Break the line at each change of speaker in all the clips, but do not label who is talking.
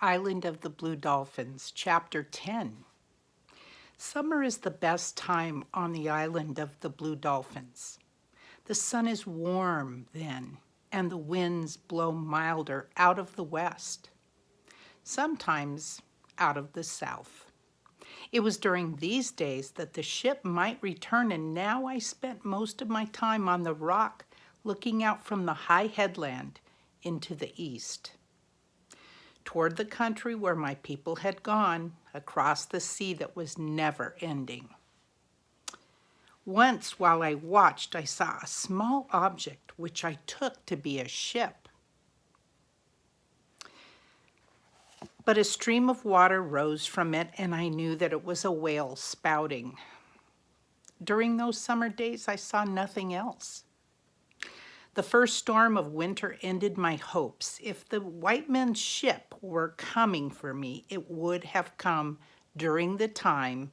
Island of the Blue Dolphins, Chapter 10. Summer is the best time on the Island of the Blue Dolphins. The sun is warm then, and the winds blow milder out of the west, sometimes out of the south. It was during these days that the ship might return, and now I spent most of my time on the rock looking out from the high headland into the east, toward the country where my people had gone, across the sea that was never ending. Once, while I watched, I saw a small object which I took to be a ship. But a stream of water rose from it, and I knew that it was a whale spouting. During those summer days, I saw nothing else. The first storm of winter ended my hopes. If the white men's ship were coming for me, it would have come during the time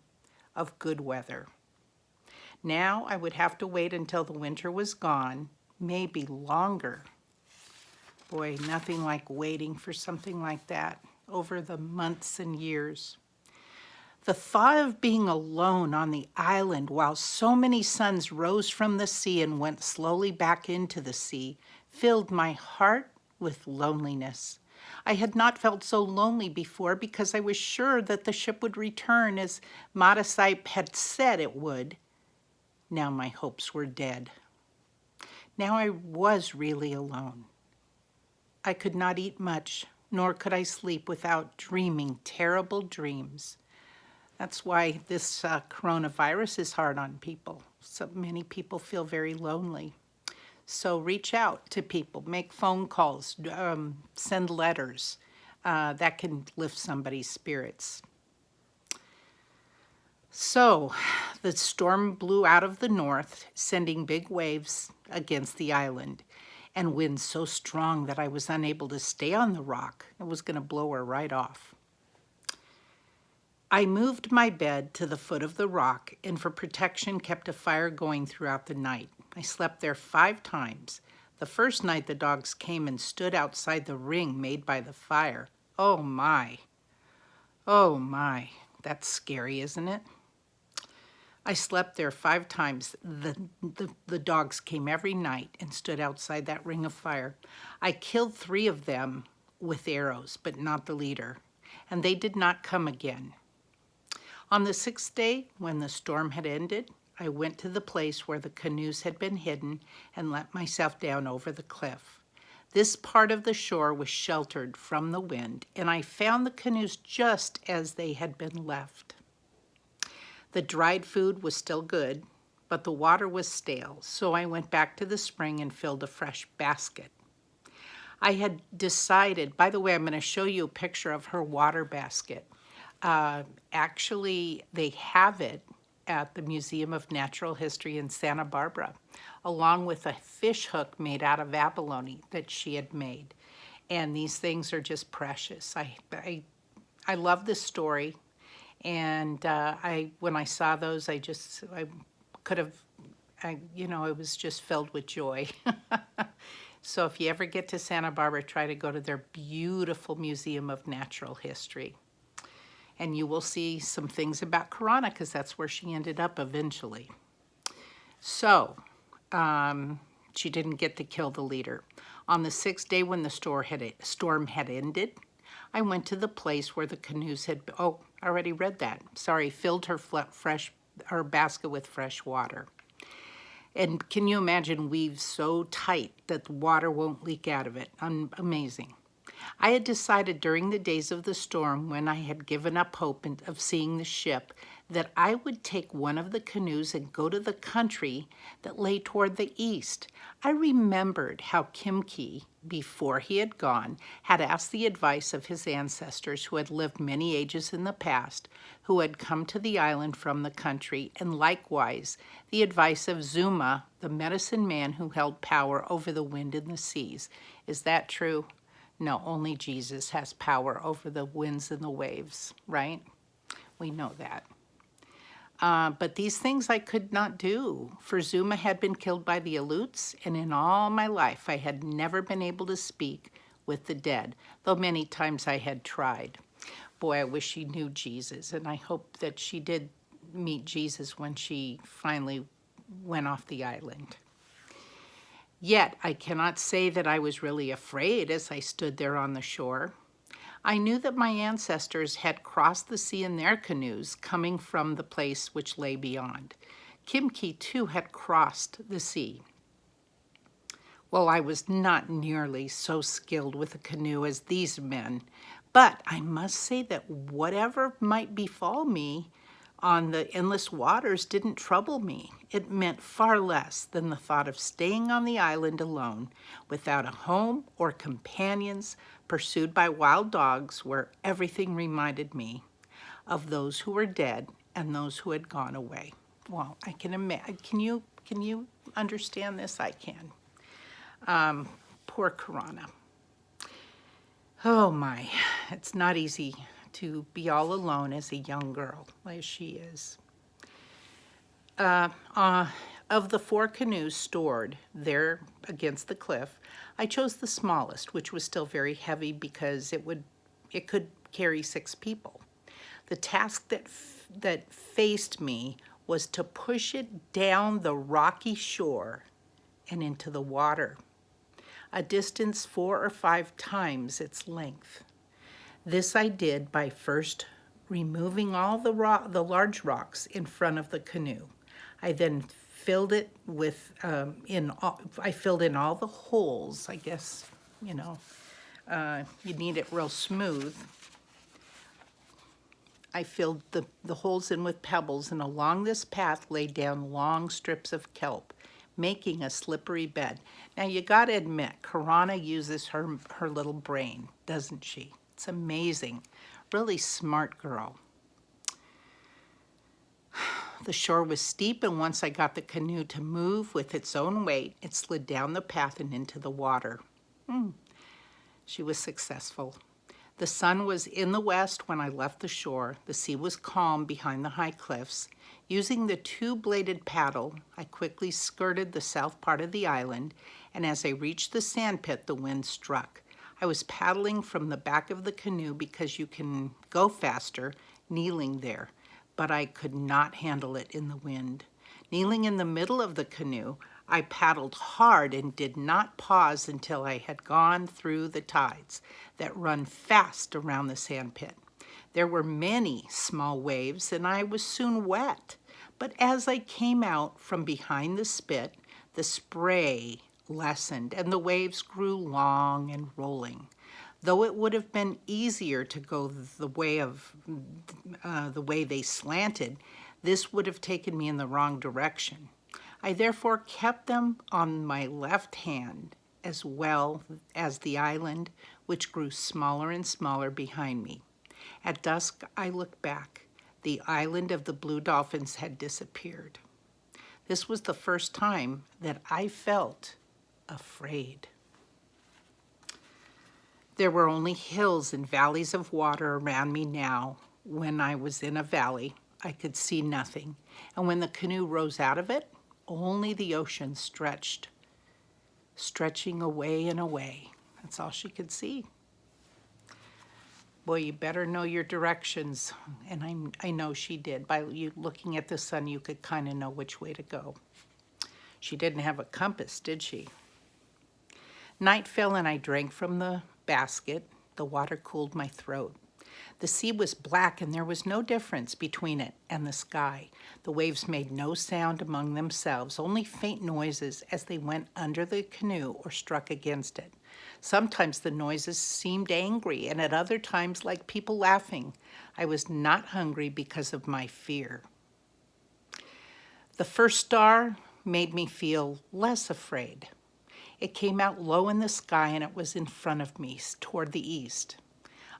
of good weather. Now I would have to wait until the winter was gone, maybe longer. Boy, nothing like waiting for something like that over the months and years. The thought of being alone on the island while so many suns rose from the sea and went slowly back into the sea filled my heart with loneliness. I had not felt so lonely before because I was sure that the ship would return as Madasai had said it would. Now my hopes were dead. Now I was really alone. I could not eat much, nor could I sleep without dreaming terrible dreams. That's why this coronavirus is hard on people. So many people feel very lonely. So reach out to people, make phone calls, send letters. That can lift somebody's spirits. So the storm blew out of the north, sending big waves against the island, and winds so strong that I was unable to stay on the rock. It was going to blow her right off. I moved my bed to the foot of the rock and for protection kept a fire going throughout the night. I slept there 5 times. The first night the dogs came and stood outside the ring made by the fire. Oh my, that's scary, isn't it? I slept there 5 times. The dogs came every night and stood outside that ring of fire. I killed 3 of them with arrows, but not the leader, and they did not come again. On the 6th day, when the storm had ended, I went to the place where the canoes had been hidden and let myself down over the cliff. This part of the shore was sheltered from the wind, and I found the canoes just as they had been left. The dried food was still good, but the water was stale, so I went back to the spring and filled a fresh basket. I had decided, by the way, I'm going to show you a picture of her water basket. Actually, they have it at the Museum of Natural History in Santa Barbara, along with a fish hook made out of abalone that she had made. And these things are just precious. I love this story. And when I saw those, it was just filled with joy. So if you ever get to Santa Barbara, try to go to their beautiful Museum of Natural History. And you will see some things about Corona because that's where she ended up eventually. So she didn't get to kill the leader. On the 6th day when the storm had ended, I went to the place where the canoes had, I already read that. Sorry, filled her basket with fresh water. And can you imagine weaves so tight that the water won't leak out of it? Amazing. I had decided during the days of the storm, when I had given up hope of seeing the ship, that I would take one of the canoes and go to the country that lay toward the east. I remembered how Kimki, before he had gone, had asked the advice of his ancestors who had lived many ages in the past, who had come to the island from the country, and likewise the advice of Zuma, the medicine man who held power over the wind and the seas. Is that true? No, only Jesus has power over the winds and the waves, right? We know that. But these things I could not do, for Zuma had been killed by the Aleuts, and in all my life I had never been able to speak with the dead, though many times I had tried. Boy, I wish she knew Jesus, and I hope that she did meet Jesus when she finally went off the island. Yet I cannot say that I was really afraid as I stood there on the shore. I knew that my ancestors had crossed the sea in their canoes, coming from the place which lay beyond. Kimki, too, had crossed the sea. Well, I was not nearly so skilled with a canoe as these men, but I must say that whatever might befall me on the endless waters didn't trouble me. It meant far less than the thought of staying on the island alone, without a home or companions, pursued by wild dogs, where everything reminded me of those who were dead and those who had gone away. Well, I can imagine. Can you understand this? I can. Poor Karana. Oh my, it's not easy to be all alone as a young girl, as she is. Of the 4 canoes stored there against the cliff, I chose the smallest, which was still very heavy because it could carry 6 people. The task that faced me was to push it down the rocky shore and into the water, a distance 4 or 5 times its length. This I did by first removing all the large rocks in front of the canoe. I then filled it with, I filled in all the holes. I guess, you need it real smooth. I filled the holes in with pebbles, and along this path laid down long strips of kelp, making a slippery bed. Now, you got to admit, Karana uses her little brain, doesn't she? It's amazing. Really smart girl. The shore was steep, and once I got the canoe to move with its own weight, it slid down the path and into the water. She was successful. The sun was in the west when I left the shore. The sea was calm behind the high cliffs. Using the 2-bladed paddle, I quickly skirted the south part of the island, and as I reached the sand pit, the wind struck. I was paddling from the back of the canoe because you can go faster kneeling there, but I could not handle it in the wind. Kneeling in the middle of the canoe, I paddled hard and did not pause until I had gone through the tides that run fast around the sand pit. There were many small waves, and I was soon wet. But as I came out from behind the spit, the spray lessened, and the waves grew long and rolling. Though it would have been easier to go the way they slanted, this would have taken me in the wrong direction. I therefore kept them on my left hand, as well as the island, which grew smaller and smaller behind me. At dusk, I looked back. The island of the blue dolphins had disappeared. This was the first time that I felt afraid. There were only hills and valleys of water around me now. When I was in a valley, I could see nothing. And when the canoe rose out of it, only the ocean stretching away and away. That's all she could see. Boy, you better know your directions. And I know she did. By you looking at the sun, you could kind of know which way to go. She didn't have a compass, did she? Night fell and I drank from the basket. The water cooled my throat. The sea was black and there was no difference between it and the sky. The waves made no sound among themselves, only faint noises as they went under the canoe or struck against it. Sometimes the noises seemed angry, and at other times like people laughing. I was not hungry because of my fear. The first star made me feel less afraid. It came out low in the sky, and it was in front of me, toward the east.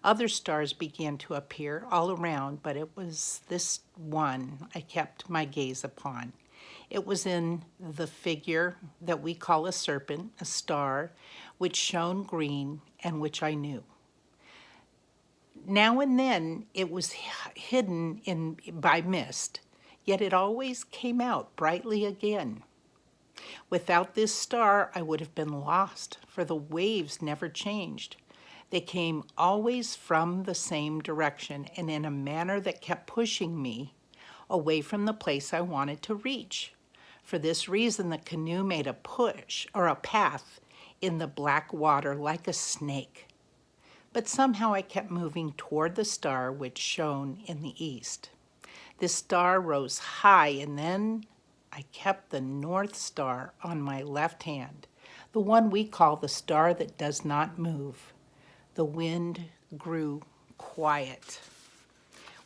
Other stars began to appear all around, but it was this one I kept my gaze upon. It was in the figure that we call a serpent, a star, which shone green and which I knew. Now and then it was hidden by mist, yet it always came out brightly again. Without this star, I would have been lost, for the waves never changed. They came always from the same direction and in a manner that kept pushing me away from the place I wanted to reach. For this reason, the canoe made a push or a path in the black water like a snake. But somehow I kept moving toward the star which shone in the east. This star rose high, and then I kept the North Star on my left hand, the one we call the star that does not move. The wind grew quiet.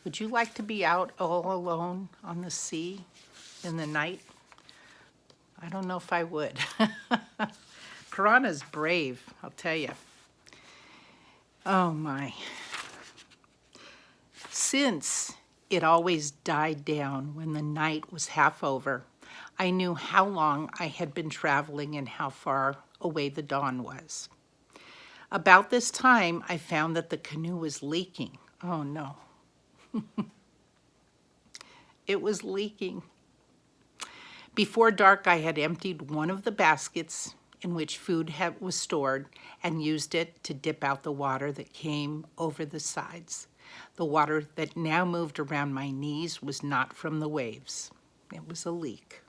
Would you like to be out all alone on the sea in the night? I don't know if I would. Piranha's brave, I'll tell you. Oh my. Since it always died down when the night was half over, I knew how long I had been traveling and how far away the dawn was. About this time, I found that the canoe was leaking. Oh no. It was leaking. Before dark, I had emptied one of the baskets in which food was stored and used it to dip out the water that came over the sides. The water that now moved around my knees was not from the waves. It was a leak.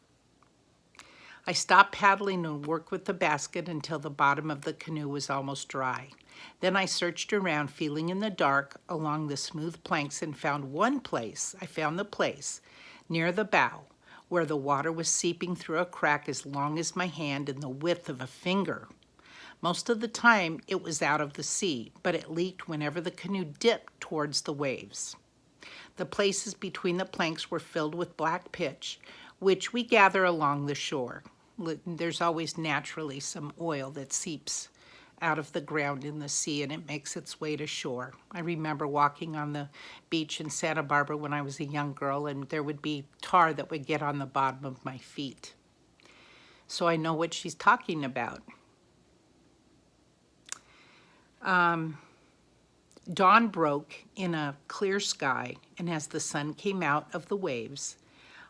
I stopped paddling and worked with the basket until the bottom of the canoe was almost dry. Then I searched around, feeling in the dark along the smooth planks, and found the place near the bow where the water was seeping through a crack as long as my hand and the width of a finger. Most of the time it was out of the sea, but it leaked whenever the canoe dipped towards the waves. The places between the planks were filled with black pitch, which we gather along the shore. There's always naturally some oil that seeps out of the ground in the sea, and it makes its way to shore. I remember walking on the beach in Santa Barbara when I was a young girl, and there would be tar that would get on the bottom of my feet. So I know what she's talking about. Dawn broke in a clear sky, and as the sun came out of the waves,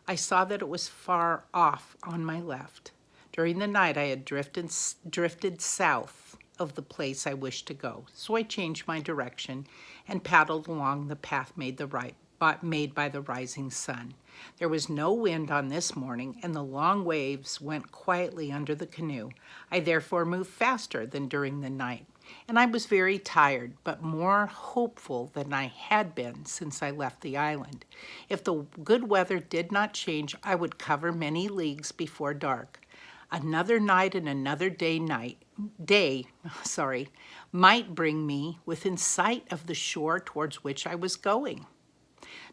I saw that it was far off on my left. During the night, I had drifted south of the place I wished to go, so I changed my direction and paddled along the path made by the rising sun. There was no wind on this morning, and the long waves went quietly under the canoe. I therefore moved faster than during the night, and I was very tired, but more hopeful than I had been since I left the island. If the good weather did not change, I would cover many leagues before dark. Another night and another day might bring me within sight of the shore towards which I was going.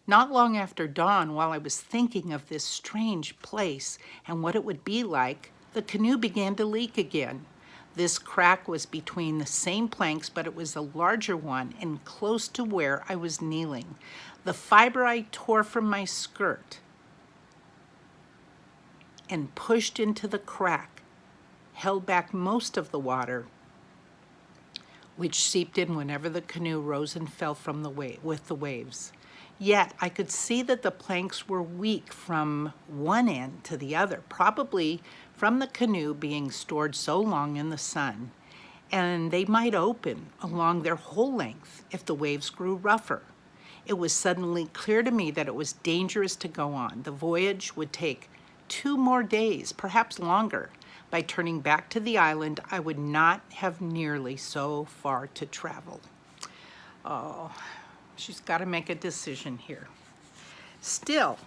Not long after dawn, while I was thinking of this strange place and what it would be like, the canoe began to leak again. This crack was between the same planks, but it was a larger one and close to where I was kneeling. The fiber I tore from my skirt and pushed into the crack held back most of the water, which seeped in whenever the canoe rose and fell from with the waves. Yet I could see that the planks were weak from one end to the other, probably from the canoe being stored so long in the sun, and they might open along their whole length if the waves grew rougher. It was suddenly clear to me that it was dangerous to go on. The voyage would take 2 more days, perhaps longer. By turning back to the island, I would not have nearly so far to travel. Oh, she's got to make a decision here. Still,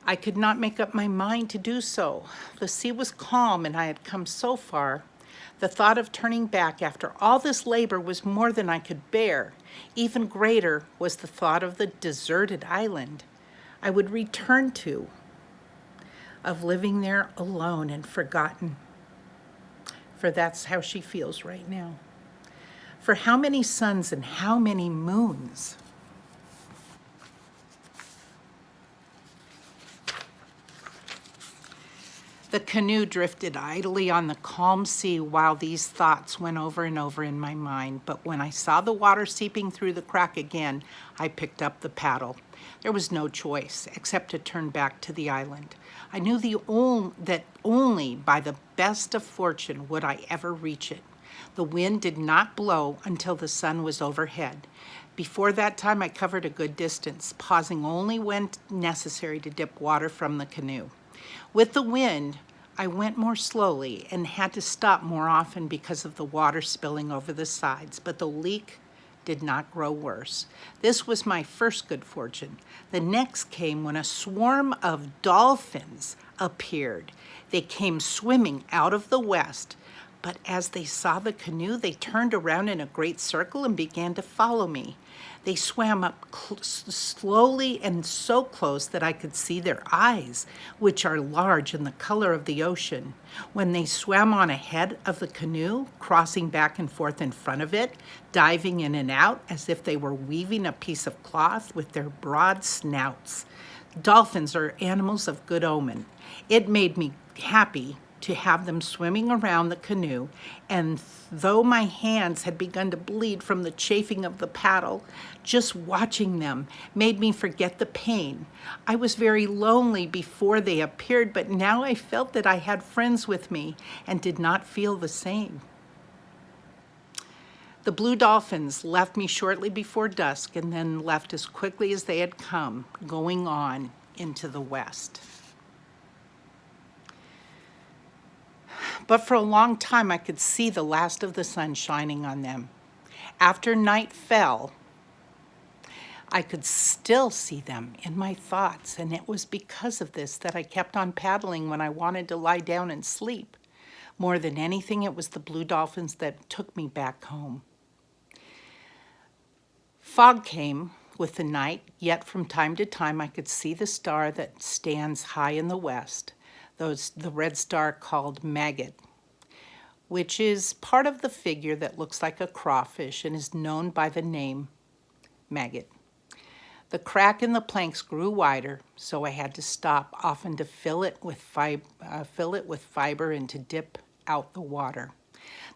I could not make up my mind to do so. The sea was calm and I had come so far. The thought of turning back after all this labor was more than I could bear. Even greater was the thought of the deserted island I would return to, of living there alone and forgotten. For that's how she feels right now. For how many suns and how many moons? The canoe drifted idly on the calm sea while these thoughts went over and over in my mind. But when I saw the water seeping through the crack again, I picked up the paddle. There was no choice except to turn back to the island. I knew that only by the best of fortune would I ever reach it. The wind did not blow until the sun was overhead. Before that time, I covered a good distance, pausing only when necessary to dip water from the canoe. With the wind, I went more slowly and had to stop more often because of the water spilling over the sides, but the leak did not grow worse. This was my first good fortune. The next came when a swarm of dolphins appeared. They came swimming out of the west, but as they saw the canoe, they turned around in a great circle and began to follow me. They swam up slowly and so close that I could see their eyes, which are large and the color of the ocean. When they swam on ahead of the canoe, crossing back and forth in front of it, diving in and out as if they were weaving a piece of cloth with their broad snouts. Dolphins are animals of good omen. It made me happy to have them swimming around the canoe, and though my hands had begun to bleed from the chafing of the paddle, just watching them made me forget the pain. I was very lonely before they appeared, but now I felt that I had friends with me and did not feel the same. The blue dolphins left me shortly before dusk and then left as quickly as they had come, going on into the west. But for a long time, I could see the last of the sun shining on them. After night fell, I could still see them in my thoughts, and it was because of this that I kept on paddling when I wanted to lie down and sleep. More than anything, it was the blue dolphins that took me back home. Fog came with the night, yet from time to time I could see the star that stands high in the west, the red star called Maggot, which is part of the figure that looks like a crawfish and is known by the name Maggot. The crack in the planks grew wider, so I had to stop often to fill it with fiber and to dip out the water.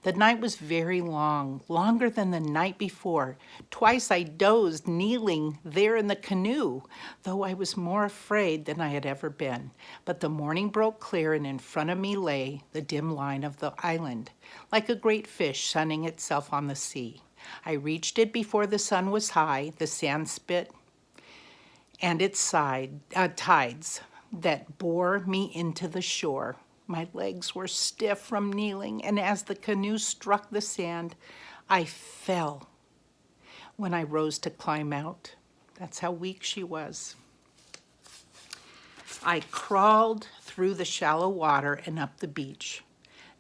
The night was very long, longer than the night before. Twice I dozed kneeling there in the canoe, though I was more afraid than I had ever been. But the morning broke clear, and in front of me lay the dim line of the island, like a great fish sunning itself on the sea. I reached it before the sun was high, the sand spit and its tides that bore me into the shore. My legs were stiff from kneeling, and as the canoe struck the sand, I fell. When I rose to climb out, that's how weak she was. I crawled through the shallow water and up the beach.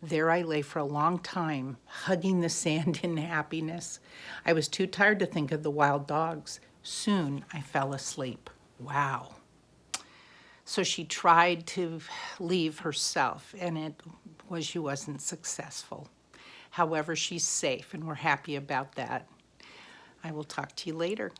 There I lay for a long time, hugging the sand in happiness. I was too tired to think of the wild dogs. Soon I fell asleep. Wow. So she tried to leave herself, and she wasn't successful. However, she's safe, and we're happy about that. I will talk to you later.